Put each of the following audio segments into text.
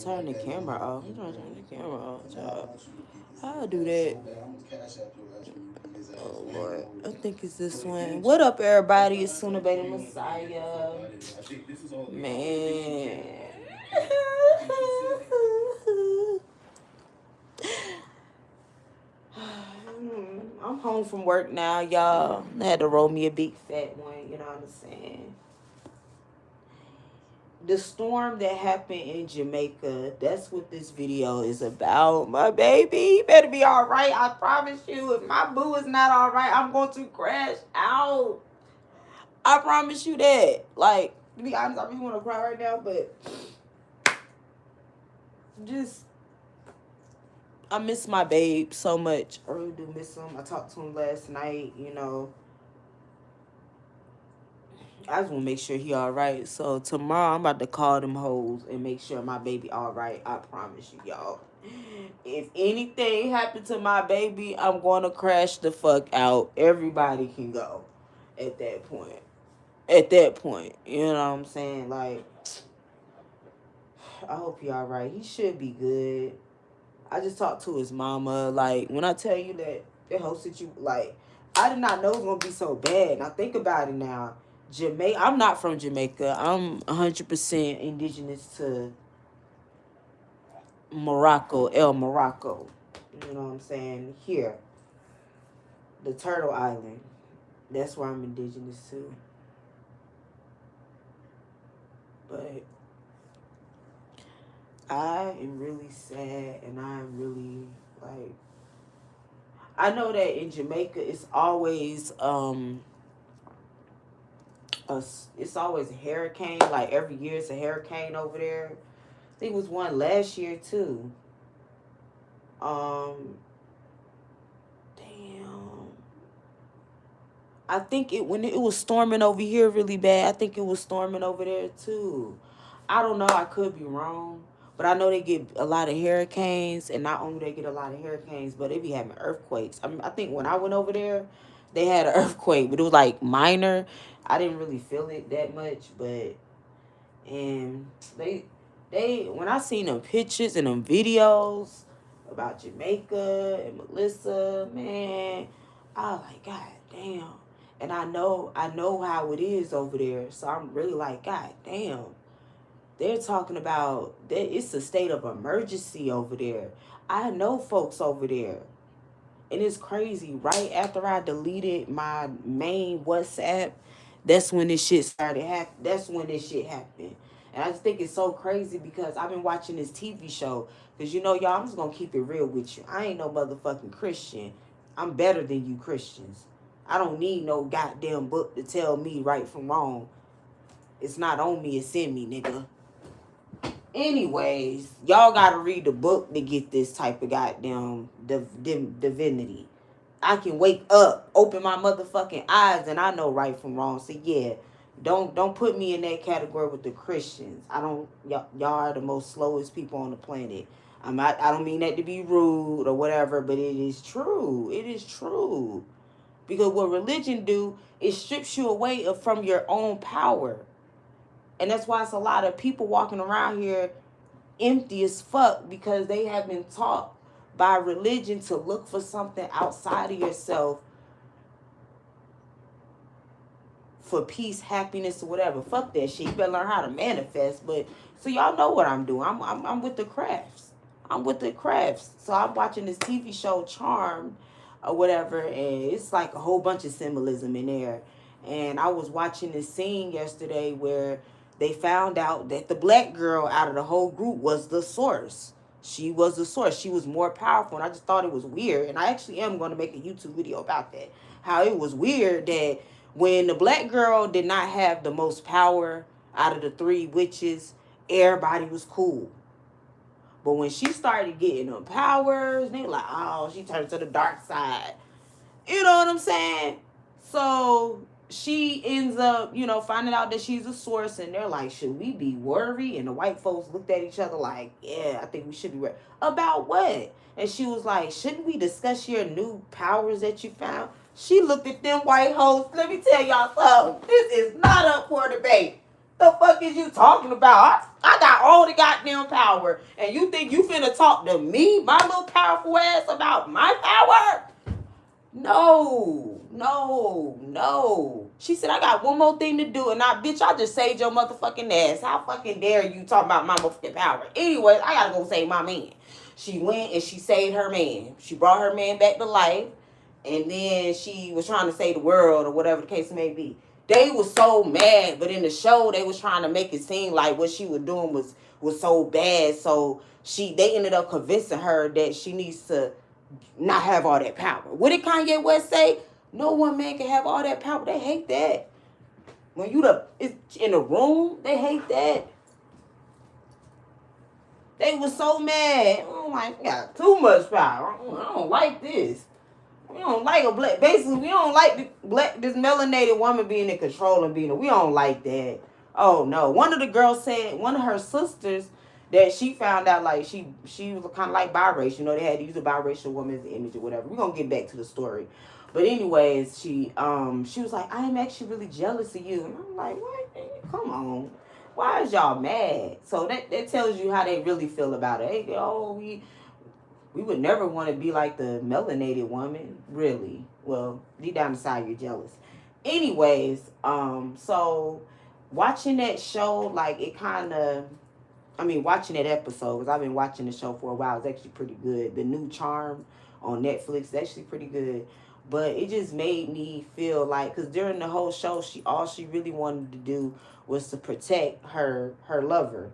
turn the camera off. I'm trying to turn the camera off, child. How I do that? Oh, Lord. I think it's this one. What up, everybody? It's Sooner Baby Messiah. Man. I'm home from work now, y'all. I had to roll me a big fat one, you know what I'm saying? The storm that happened in Jamaica, that's what this video is about. My baby, he better be all right. I promise you, if my boo is not all right, I'm going to crash out. I promise you that. Like, to be honest, I really want to cry right now, but just, I miss my babe so much. I really do miss him. I talked to him last night, you know. I just want to make sure he all right. So tomorrow I'm about to call them hoes and make sure my baby all right. I promise you, y'all. If anything happened to my baby, I'm going to crash the fuck out. Everybody can go at that point. At that point. You know what I'm saying? Like, I hope he all right. He should be good. I just talked to his mama. Like, when I tell you that whole situation, like, I did not know it was going to be so bad. And I think about it now. Jamaica. I'm not from Jamaica. I'm 100% indigenous to Morocco, El Morocco. You know what I'm saying? Here, the Turtle Island. That's where I'm indigenous to. But I am really sad, and I am really like. I know that in Jamaica, it's always it's always a hurricane. Like every year, it's a hurricane over there. I think it was one last year too. Damn. I think when it was storming over here really bad, I think it was storming over there too. I don't know. I could be wrong. But I know they get a lot of hurricanes, and not only they get a lot of hurricanes, but they be having earthquakes. I think when I went over there, they had an earthquake, but it was like minor. I didn't really feel it that much, but and they when I seen them pictures and them videos about Jamaica and Melissa, man, I was like, God damn. And I know how it is over there. So I'm really like, God damn. They're talking about that it's a state of emergency over there. I know folks over there. And it's crazy. Right after I deleted my main WhatsApp, that's when this shit started happening. That's when this shit happened. And I just think it's so crazy because I've been watching this TV show. Because, you know, y'all, I'm just going to keep it real with you. I ain't no motherfucking Christian. I'm better than you Christians. I don't need no goddamn book to tell me right from wrong. It's not on me, it's in me, nigga. Anyways, y'all gotta read the book to get this type of goddamn divinity. I can wake up, open my motherfucking eyes, and I know right from wrong. So yeah, don't put me in that category with the Christians. I don't. Y'all are the most slowest people on the planet. I don't mean that to be rude or whatever, but it is true. It is true. Because what religion do, it strips you away from your own power. And that's why it's a lot of people walking around here empty as fuck because they have been taught by religion to look for something outside of yourself for peace, happiness, or whatever. Fuck that shit. You better learn how to manifest. But so y'all know what I'm doing. I'm with the crafts. I'm with the crafts. So I'm watching this TV show Charmed or whatever, and it's like a whole bunch of symbolism in there. And I was watching this scene yesterday where they found out that the black girl out of the whole group was the source. She was the source. She was more powerful. And I just thought it was weird. And I actually am going to make a YouTube video about that. How it was weird that when the black girl did not have the most power out of the three witches, everybody was cool. But when she started getting them powers, they were like, oh, she turned to the dark side. You know what I'm saying? So she ends up, you know, finding out that she's a source, and they're like, should we be worried? And the white folks looked at each other like, yeah, I think we should be worried. About what? And she was like, shouldn't we discuss your new powers that you found? She looked at them white hoes. Let me tell y'all something. This is not up for debate. The fuck is you talking about? I got all the goddamn power, and you think you finna talk to me, my little powerful ass, about my power? No, no, no. She said, I got one more thing to do, and bitch, I just saved your motherfucking ass. How fucking dare you talk about my motherfucking power? Anyways, I gotta go save my man. She went and she saved her man. She brought her man back to life, and then she was trying to save the world or whatever the case may be. They was so mad, but in the show, they was trying to make it seem like what she was doing was so bad. So they ended up convincing her that she needs to not have all that power. What did Kanye West say? No one man can have all that power. They hate that. When you it's in the room, they hate that. They was so mad. Oh my God, too much power. I don't like this. We don't like a black. Basically, we don't like this melanated woman being in control and being. We don't like that. Oh no. One of the girls said, one of her sisters, that she found out like she was kind of like biracial. You know, they had to use a biracial woman as the image or whatever. We're gonna get back to the story. But anyways, she was like, I am actually really jealous of you. And I'm like, what? Come on. Why is y'all mad? So that tells you how they really feel about it. Hey, we would never want to be like the melanated woman, really. Well, deep down inside, you're jealous. Anyways, so watching that show, like it kind of, watching that episode, because I've been watching the show for a while, it's actually pretty good. The new Charm on Netflix is actually pretty good. But it just made me feel like, because during the whole show, all she really wanted to do was to protect her lover.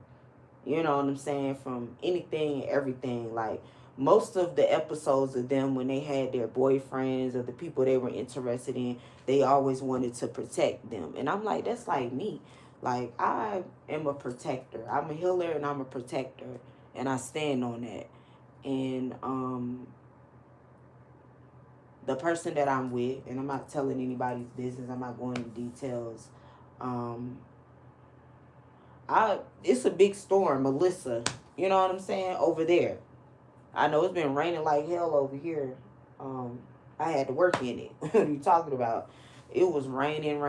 You know what I'm saying? From anything and everything. Like, most of the episodes of them, when they had their boyfriends or the people they were interested in, they always wanted to protect them. And I'm like, that's like me. Like, I am a protector. I'm a healer and I'm a protector. And I stand on that. And the person that I'm with, and I'm not telling anybody's business, I'm not going into details. It's a big storm, Melissa. You know what I'm saying? Over there. I know it's been raining like hell over here. I had to work in it. What are you talking about? It was raining.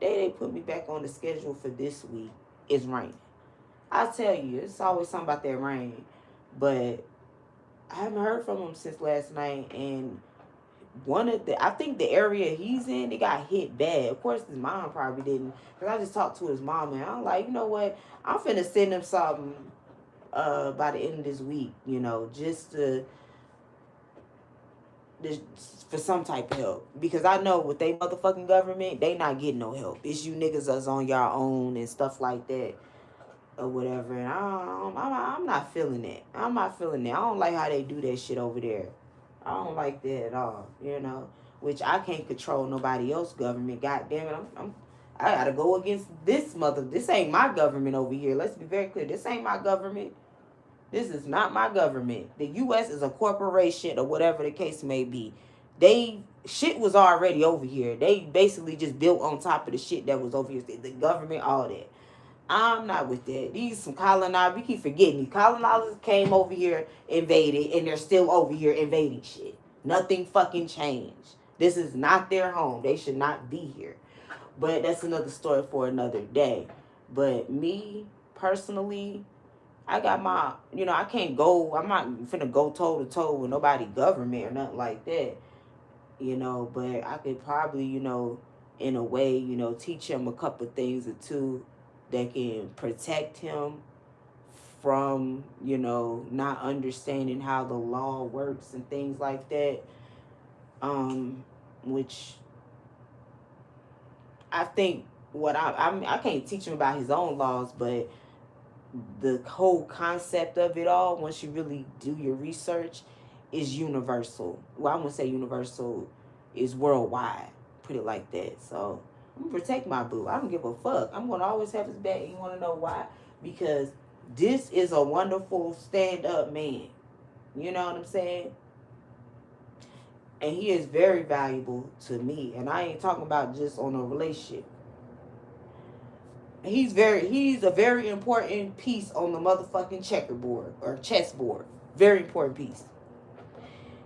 They put me back on the schedule for this week. It's raining. I tell you, it's always something about that rain. But I haven't heard from him since last night. And I think the area he's in, it got hit bad. Of course, his mom probably didn't. Because I just talked to his mom, and I'm like, you know what? I'm finna send him something by the end of this week, you know, just for some type of help. Because I know with they motherfucking government, they not getting no help. It's you niggas that's on your own and stuff like that or whatever. And I'm not feeling that. I'm not feeling that. I don't like how they do that shit over there. I don't like that at all, you know. Which I can't control nobody else's government. God damn it, I gotta go against this This ain't my government over here. Let's be very clear. This ain't my government. This is not my government. The U.S. is a corporation or whatever the case may be. Shit was already over here. They basically just built on top of the shit that was over here. The government, all that. I'm not with that. These some colonizers. We keep forgetting. These colonizers came over here, invaded, and they're still over here invading shit. Nothing fucking changed. This is not their home. They should not be here. But that's another story for another day. But me, personally, I got my, I can't go, I'm not finna go toe to toe with nobody government or nothing like that, but I could probably, in a way, teach him a couple things or two that can protect him from, not understanding how the law works and things like that, which I think I can't teach him about his own laws, but the whole concept of it all, once you really do your research, is universal. Well, I'm going to say universal is worldwide. Put it like that. So, I'm going to protect my boo. I don't give a fuck. I'm going to always have his back. You want to know why? Because this is a wonderful stand-up man. You know what I'm saying? And he is very valuable to me. And I ain't talking about just on a relationship. He's a very important piece on the motherfucking checkerboard or chessboard. Very important piece.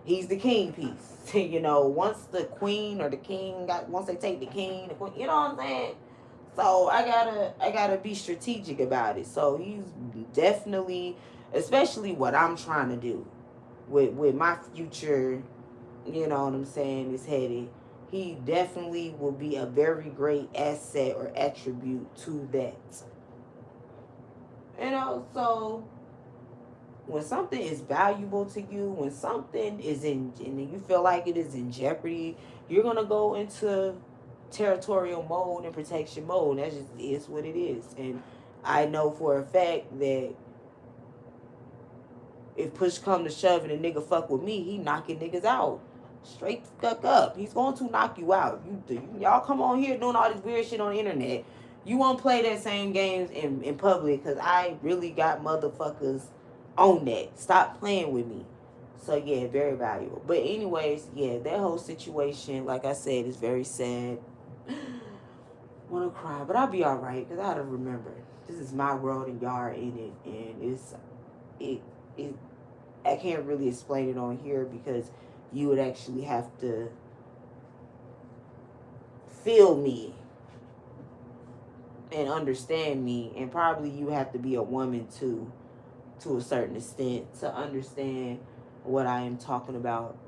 he's the king piece. You know, once the queen or the king once they take the king, the queen, you know what I'm saying? So I gotta be strategic about it. So he's definitely, especially what I'm trying to do with my future, you know what I'm saying, is headed. He definitely will be a very great asset or attribute to that. You know, so when something is valuable to you, when something is and you feel like it is in jeopardy, you're gonna go into territorial mode and protection mode. That just is what it is. And I know for a fact that if push come to shove and a nigga fuck with me, he knocking niggas out. Straight fuck up. He's going to knock you out. Y'all come on here doing all this weird shit on the internet. You won't play that same games in public because I really got motherfuckers on that. Stop playing with me. So yeah, very valuable. But anyways, yeah, that whole situation, like I said, is very sad. Want to cry, but I'll be all right because I gotta remember this is my world and y'all are in it, and it I can't really explain it on here because you would actually have to feel me and understand me, and probably you have to be a woman too, to a certain extent, to understand what I am talking about.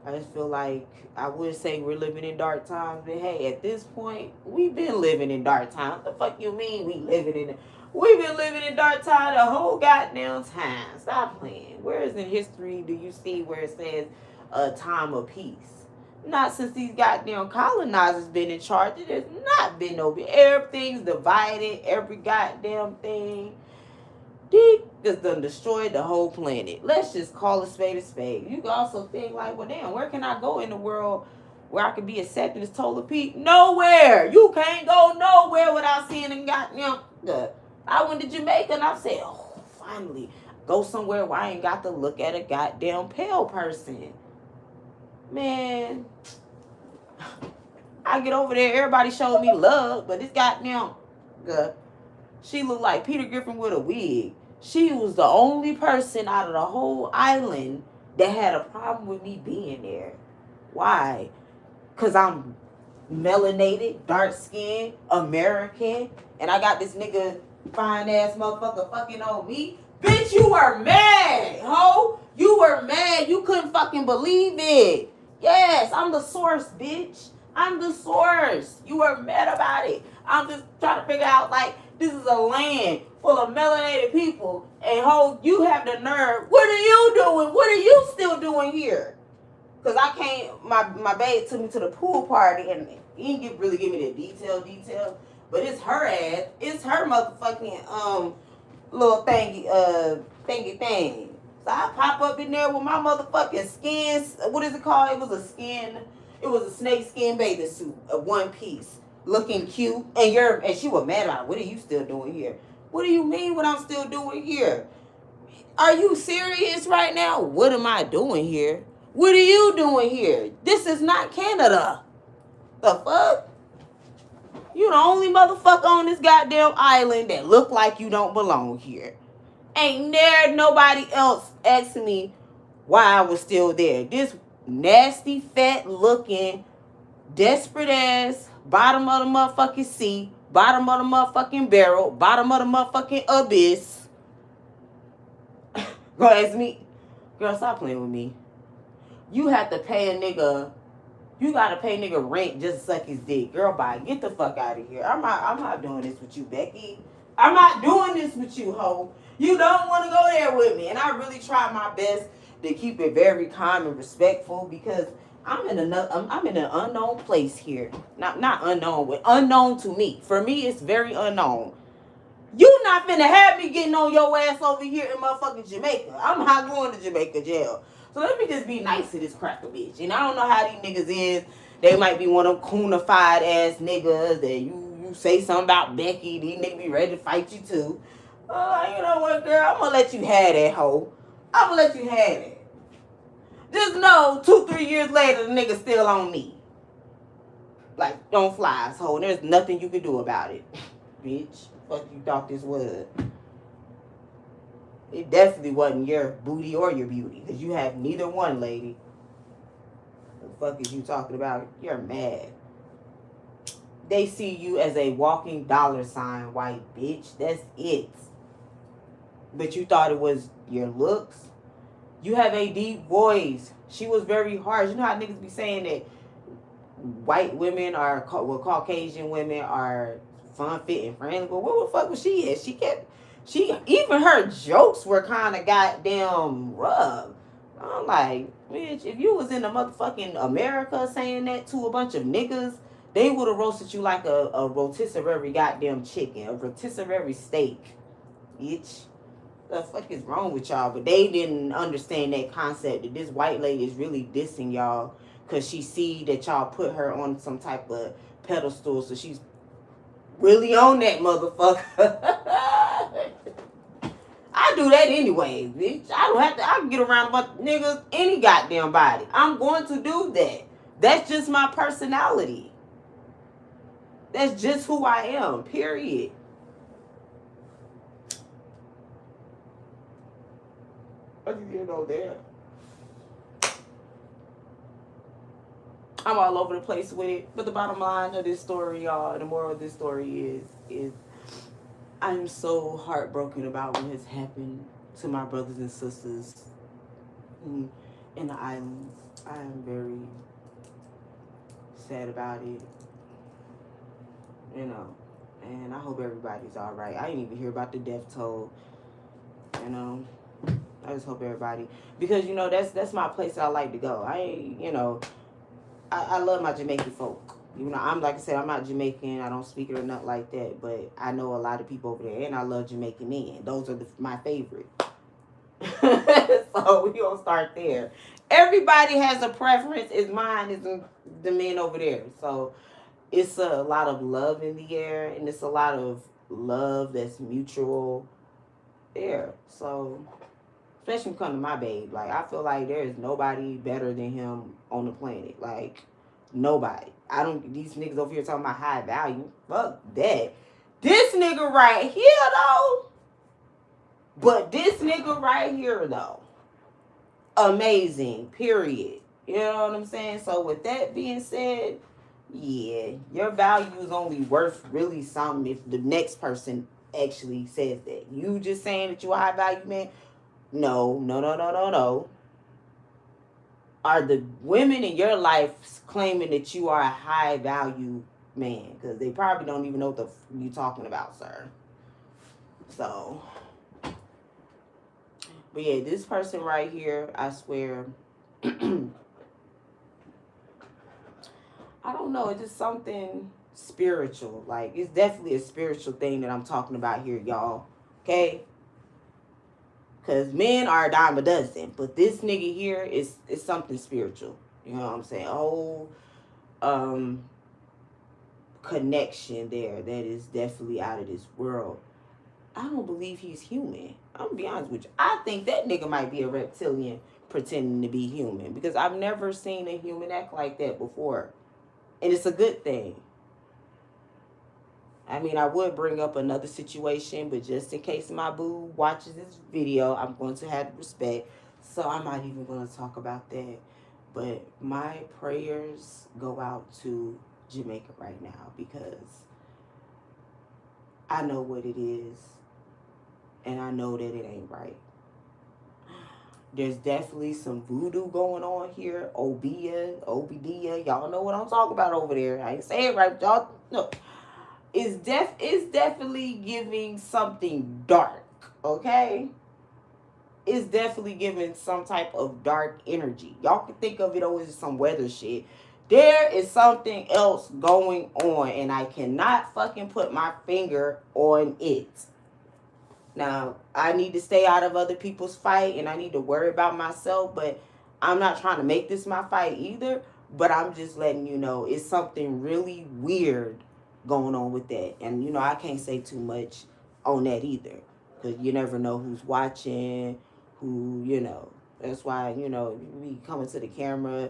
I just feel like I would say we're living in dark times, but hey, at this point, we've been living in dark times. What the fuck you mean we've been living in dark times the whole goddamn time. Stop playing. Where is in history do you see where it says a time of peace? Not since these goddamn colonizers been in charge. It has not been no. Everything's divided. Every goddamn thing. Just done destroyed the whole planet. Let's just call a spade a spade. You can also think like, well, damn, where can I go in the world where I can be accepted as Tola Pete? Nowhere. You can't go nowhere without seeing a goddamn. I went to Jamaica and I said, oh, finally, go somewhere where I ain't got to look at a goddamn pale person. Man, I get over there, everybody showed me love, but this goddamn, she looked like Peter Griffin with a wig. She was the only person out of the whole island that had a problem with me being there. Why? Because I'm melanated, dark skinned, American, and I got this nigga fine ass motherfucker fucking on me. Bitch, you were mad, ho. You were mad. You couldn't fucking believe it. Yes, I'm the source, bitch. I'm the source. You were mad about it. I'm just trying to figure out, like, this is a land full of melanated people, and ho, you have the nerve. What are you doing? What are you still doing here? Because I can't, my babe took me to the pool party, and he didn't really give me the detail, but it's her ass. It's her motherfucking, little thingy thing. So I pop up in there with my motherfucking skin, what is it called? It was a snake skin bathing suit, a one piece, looking cute. And she was mad about it. What are you still doing here? What do you mean what I'm still doing here? Are you serious right now? What am I doing here? What are you doing here? This is not Canada. The fuck? You the only motherfucker on this goddamn island that look like you don't belong here. Ain't there nobody else asking me why I was still there. This nasty, fat looking, desperate ass, bottom of the motherfucking sea, bottom of the motherfucking barrel, bottom of the motherfucking abyss. Gonna ask me, girl, stop playing with me. You have to pay a nigga. You gotta pay nigga rent just to suck his dick. Girl, bye. Get the fuck out of here. I'm not doing this with you, Becky. I'm not doing this with you, ho. You don't want to go there with me. And I really try my best to keep it very calm and respectful because I'm in an unknown place here. Not unknown, but unknown to me. For me, it's very unknown. You not finna have me getting on your ass over here in motherfucking Jamaica. I'm not going to Jamaica jail. So let me just be nice to this cracker bitch. And I don't know how these niggas is. They might be one of them coonified ass niggas that you say something about Becky. These niggas be ready to fight you too. You know what, girl? I'm gonna let you have that, hoe. I'm gonna let you have it. Just know, 2-3 years later, the nigga still on me. Like, don't fly, hoe. There's nothing you can do about it. Bitch, fuck you thought this was. It definitely wasn't your booty or your beauty. Because you have neither one, lady. The fuck is you talking about? You're mad. They see you as a walking $sign, white bitch. That's it. But you thought it was your looks? You have a deep voice. She was very harsh. You know how niggas be saying that white women are, well, Caucasian women are fun, fit, and friendly. But what the fuck was she at? Even her jokes were kind of goddamn rough. I'm like, bitch, if you was in the motherfucking America saying that to a bunch of niggas, they would have roasted you like a rotisserie goddamn chicken, a rotisserie steak, bitch. The fuck is wrong with y'all? But they didn't understand that concept that this white lady is really dissing y'all because she see that y'all put her on some type of pedestal, so she's really on that motherfucker. I do that anyway, bitch. I can get around a bunch of niggas any goddamn body. I'm going to do that. That's just my personality. That's just who I am, period. What you get over there? I'm all over the place with it. But the bottom line of this story, y'all, the moral of this story is I'm so heartbroken about what has happened to my brothers and sisters in the islands. I am very sad about it. You know. And I hope everybody's all right. I didn't even hear about the death toll. You know. I just hope everybody, because you know that's my place that I like to go. I love my Jamaican folk. You know, I'm like I said, I'm not Jamaican. I don't speak it or nothing like that. But I know a lot of people over there, and I love Jamaican men. Those are my favorite. So we gonna start there. Everybody has a preference. Mine is the men over there. So it's a lot of love in the air, and it's a lot of love that's mutual there. So. Especially when it comes to my babe. Like, I feel like there is nobody better than him on the planet. Like, nobody. These niggas over here talking about high value. Fuck that. This nigga right here, though. But this nigga right here, though. Amazing. Period. You know what I'm saying? So, with that being said, yeah, your value is only worth really something if the next person actually says that. You just saying that you a high value man? No. Are the women in your life claiming that you are a high value man? Because they probably don't even know what you talking about, sir. So, but yeah, this person right here, I swear, I don't know, it's just something spiritual. Like, it's definitely a spiritual thing that I'm talking about here, y'all. Okay? Because men are a dime a dozen. But this nigga here is something spiritual. You know what I'm saying? Oh, connection there that is definitely out of this world. I don't believe he's human. I'm going to be honest with you. I think that nigga might be a reptilian pretending to be human. Because I've never seen a human act like that before. And it's a good thing. I mean, I would bring up another situation, but just in case my boo watches this video, I'm going to have respect. So I'm not even going to talk about that. But my prayers go out to Jamaica right now because I know what it is. And I know that it ain't right. There's definitely some voodoo going on here. Obedia. Y'all know what I'm talking about over there. I ain't saying it right, y'all. No. It's definitely giving something dark, okay? It's definitely giving some type of dark energy. Y'all can think of it as some weather shit. There is something else going on, and I cannot fucking put my finger on it. Now, I need to stay out of other people's fight, and I need to worry about myself, but I'm not trying to make this my fight either, but I'm just letting you know it's something really weird going on with that. And, you know, I can't say too much on that either. Because you never know who's watching, who, you know. That's why, you know, we coming to the camera,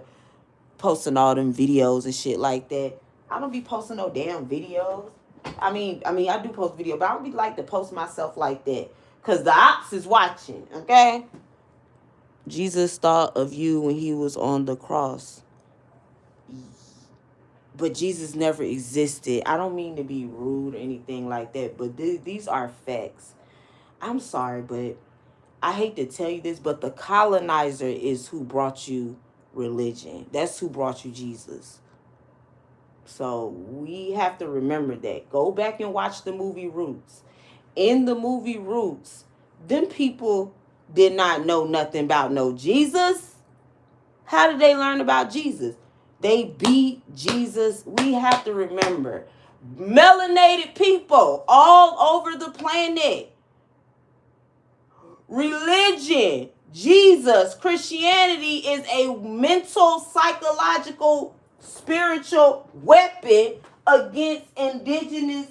posting all them videos and shit like that. I don't be posting no damn videos. I mean, I do post videos, but I don't be like to post myself like that. Because the ops is watching, okay? Jesus thought of you when he was on the cross. But Jesus never existed. I don't mean to be rude or anything like that, but these are facts. I'm sorry, but I hate to tell you this, but the colonizer is who brought you religion. That's who brought you Jesus. So we have to remember that. Go back and watch the movie Roots. In the movie Roots, them people did not know nothing about no Jesus. How did they learn about Jesus? They beat Jesus. We have to remember, melanated people all over the planet, religion, Jesus, Christianity is a mental, psychological, spiritual weapon against indigenous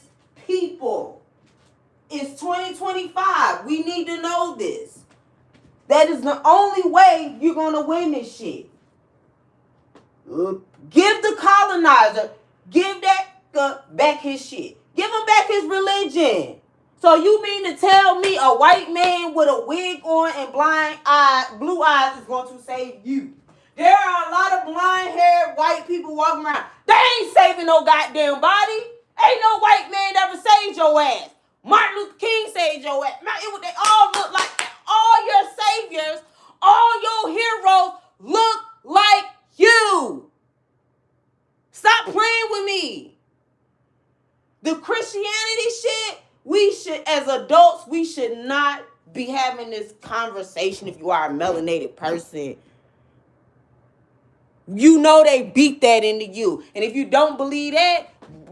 people. It's 2025. We need to know this. That is the only way you're going to win this shit. Give the colonizer, give that back his shit. Give him back his religion. So you mean to tell me a white man with a wig on and blue eyes is going to save you? There are a lot of blind-haired white people walking around. They ain't saving no goddamn body. Ain't no white man ever saved your ass. Martin Luther King saved your ass. They all look like that. All your saviors, all your heroes look like you. Stop playing with me. The Christianity shit, we should, as adults, we should not be having this conversation if you are a melanated person. You know they beat that into you. And if you don't believe that,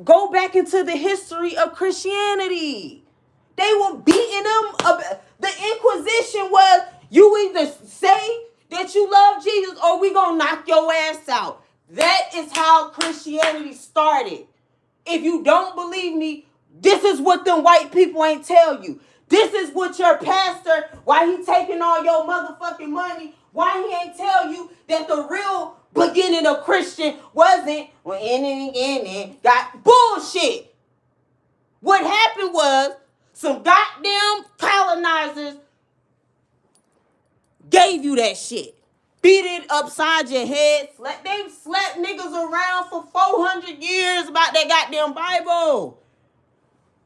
go back into the history of Christianity. They were beating them up. The Inquisition was, you either say that you love Jesus or we gonna knock your ass out. That is how Christianity started. If you don't believe me, this is what them white people ain't tell you. This is what your pastor, why he taking all your motherfucking money, why he ain't tell you that the real beginning of Christian wasn't got bullshit. What happened was some goddamn colonizers gave you that shit. Beat it upside your head. They slapped niggas around for 400 years about that goddamn Bible.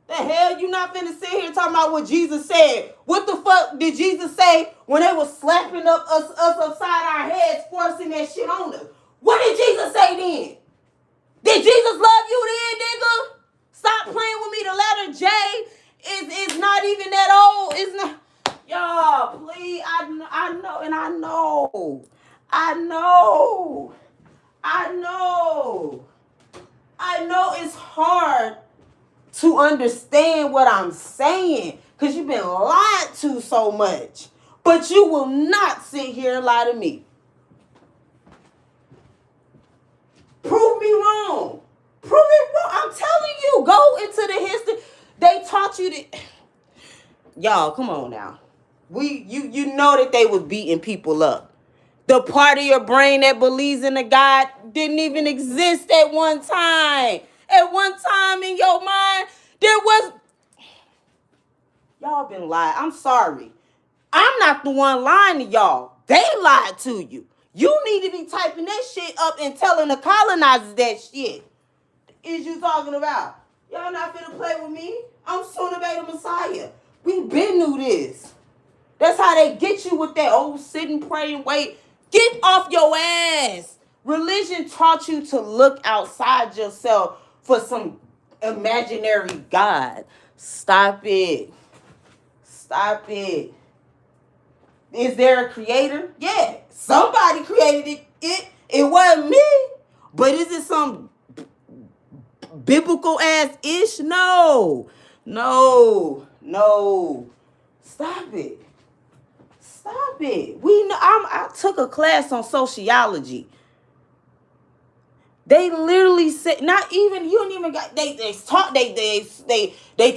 The hell, you not finna sit here talking about what Jesus said. What the fuck did Jesus say when they was slapping up us upside our heads, forcing that shit on us? What did Jesus say then? Did Jesus love you then, nigga? Stop playing with me. The letter J is not even that old. It's not. Y'all, please. I know, and I know. I know it's hard to understand what I'm saying because you've been lied to so much. But you will not sit here and lie to me. Prove me wrong. I'm telling you, go into the history. They taught you that. Y'all, come on now. You know that they was beating people up. The part of your brain that believes in a God didn't even exist at one time. At one time in your mind, there was... Y'all been lying. I'm sorry. I'm not the one lying to y'all. They lied to you. You need to be typing that shit up and telling the colonizers that shit. Is you talking about? Y'all not finna play with me. I'm Sooner Beta Messiah. We been knew this. That's how they get you with that old sit and pray and wait. Get off your ass. Religion taught you to look outside yourself for some imaginary God. Stop it. Stop it. Is there a creator? Yeah. Somebody created it. It wasn't me. But is it some biblical ass ish? No. Stop it. I took a class on sociology. They literally said, not even, you don't even got, they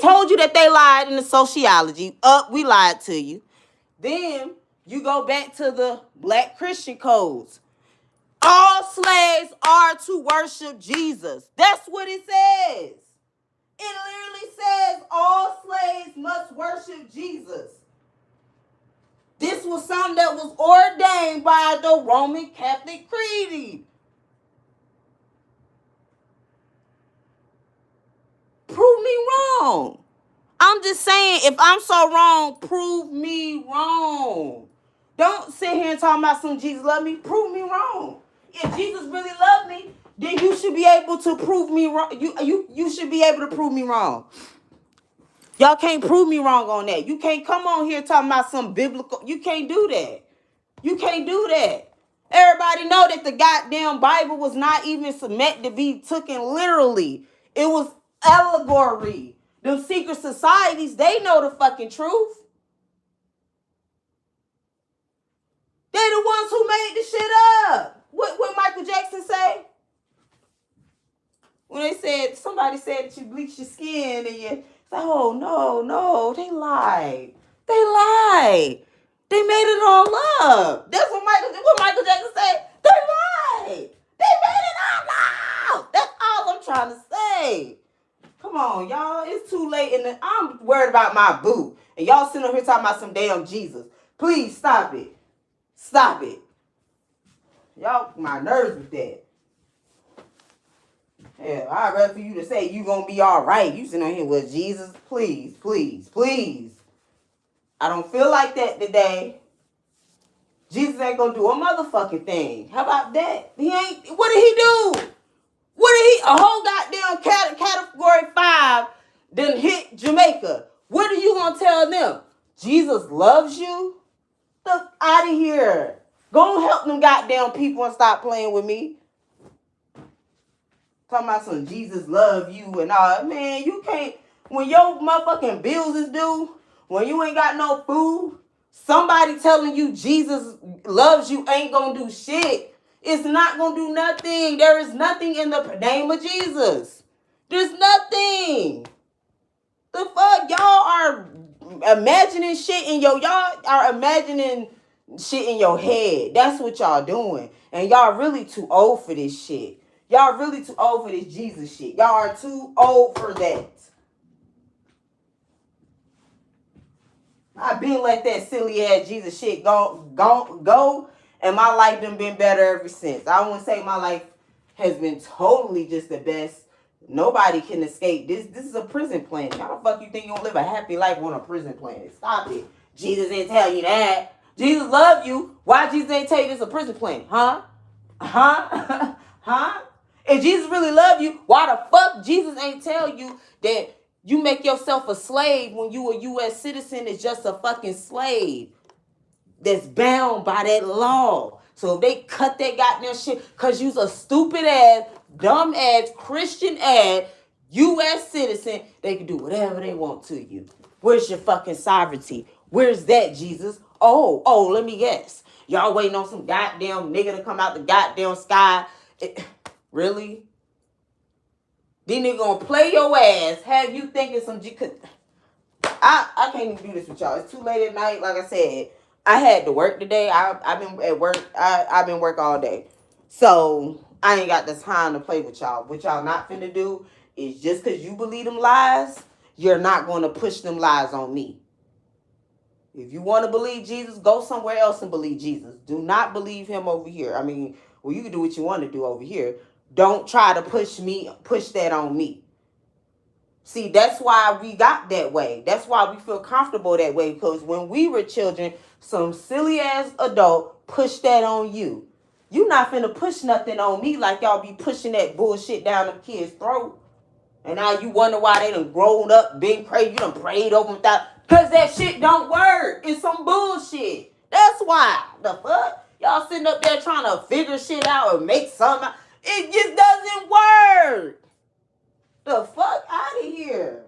told you that they lied in the sociology. We lied to you. Then you go back to the Black Christian codes. All slaves are to worship Jesus. That's what it says. It literally says all slaves must worship Jesus. This was something that was ordained by the Roman Catholic Creed. Prove me wrong. I'm just saying, if I'm so wrong, prove me wrong. Don't sit here and talk about some Jesus love me. Prove me wrong. If Jesus really loved me, then you should be able to prove me wrong. You should be able to prove me wrong. Y'all can't prove me wrong on that. You can't come on here talking about some biblical. You can't do that. You can't do that. Everybody know that the goddamn Bible was not even meant to be taken literally. It was allegory. Them secret societies, they know the fucking truth. They the ones who made the shit up. What Michael Jackson say? When they said, somebody said that you bleach your skin and you, oh, no, they lied. They lied. They made it all up. That's what Michael Jackson said. They lied. They made it all up. That's all I'm trying to say. Come on, y'all. It's too late. And I'm worried about my boo. And y'all sitting up here talking about some damn Jesus. Please stop it. Stop it. Y'all, my nerves with that. Hell, I'd rather for you to say you gonna be all right. You sitting on here with Jesus. Please, please, please. I don't feel like that today. Jesus ain't gonna do a motherfucking thing. How about that? He ain't. What did he do? What did he? A whole goddamn category 5 done hit Jamaica. What are you gonna tell them? Jesus loves you? The fuck out of here. Go and help them goddamn people and stop playing with me. Talking about some Jesus love you and all. Man, you can't. When your motherfucking bills is due, when you ain't got no food, somebody telling you Jesus loves you ain't gonna do shit. It's not gonna do nothing. There is nothing in the name of Jesus. There's nothing. The fuck? Y'all are imagining shit in y'all are imagining shit in your head. That's what y'all doing. And y'all really too old for this shit. Y'all really too old for this Jesus shit. Y'all are too old for that. I've been let that silly ass Jesus shit go, and my life done been better ever since. I wouldn't say my life has been totally just the best. Nobody can escape this. This is a prison planet. How the fuck you think you gonna live a happy life on a prison planet? Stop it. Jesus didn't tell you that. Jesus loved you. Why Jesus ain't tell you this is a prison planet? Huh? Huh? Huh? If Jesus really loved you, why the fuck Jesus ain't tell you that you make yourself a slave when you a U.S. citizen is just a fucking slave that's bound by that law. So if they cut that goddamn shit because you's a stupid ass, dumb ass, Christian ass, U.S. citizen, they can do whatever they want to you. Where's your fucking sovereignty? Where's that, Jesus? Oh, let me guess. Y'all waiting on some goddamn nigga to come out the goddamn sky. Really? These niggas gonna play your ass. Have you thinking some I can't even do this with y'all. It's too late at night. Like I said, I had to work today. I've been at work. I've been work all day. So I ain't got the time to play with y'all. What y'all not finna do is just because you believe them lies, you're not going to push them lies on me. If you want to believe Jesus, go somewhere else and believe Jesus. Do not believe him over here. I mean, well, you can do what you want to do over here. Don't try to push that on me. See, that's why we got that way. That's why we feel comfortable that way. Because when we were children, some silly ass adult pushed that on you. You not finna push nothing on me like y'all be pushing that bullshit down them kids' throat. And now you wonder why they done grown up, been crazy. You done prayed over without. Because that shit don't work. It's some bullshit. That's why. The fuck? Y'all sitting up there trying to figure shit out or make something. It just doesn't work. The fuck out of here.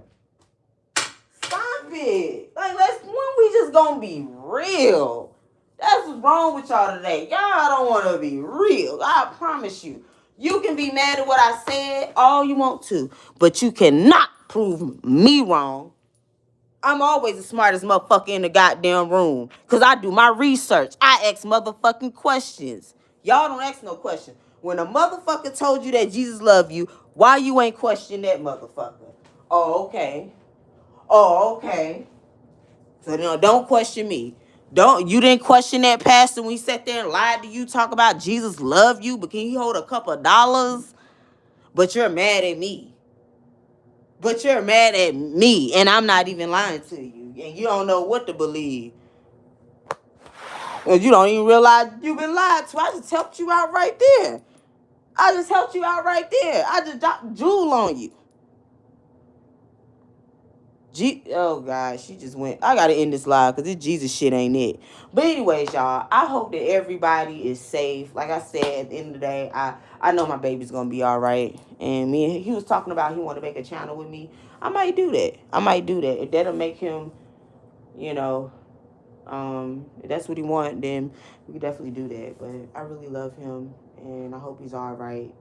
Stop it. Like, when we just gonna be real? That's what's wrong with y'all today. Y'all don't want to be real. I promise you. You can be mad at what I said all you want to, but you cannot prove me wrong. I'm always the smartest motherfucker in the goddamn room because I do my research. I ask motherfucking questions. Y'all don't ask no questions. When a motherfucker told you that Jesus loved you, why you ain't question that motherfucker? Oh, okay. So don't question me. You didn't question that pastor when he sat there and lied to you, talk about Jesus love you, but can he hold a couple of dollars? But you're mad at me. But you're mad at me, and I'm not even lying to you. And you don't know what to believe. And you don't even realize you've been lied to. I just helped you out right there. I just helped you out right there. I just dropped jewel on you. Oh God, she just went. I gotta end this live because this Jesus shit ain't it. But anyways, y'all, I hope that everybody is safe. Like I said, at the end of the day, I know my baby's gonna be all right. And he was talking about he want to make a channel with me. I might do that. If that'll make him, you know, if that's what he want, then we can definitely do that. But I really love him, and I hope he's all right.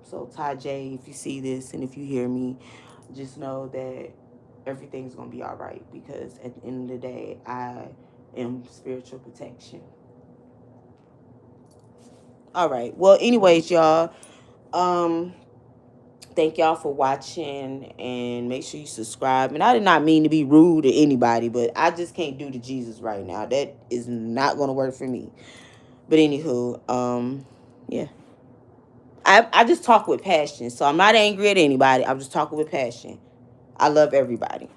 So Ty J, if you see this and if you hear me, just know that everything's gonna be all right, because at the end of the day, I am spiritual protection. All right. Well, anyways, y'all. Thank y'all for watching, and make sure you subscribe. And I did not mean to be rude to anybody, but I just can't do the Jesus right now. That is not gonna work for me. But anywho, yeah. I just talk with passion. So I'm not angry at anybody. I'm just talking with passion. I love everybody.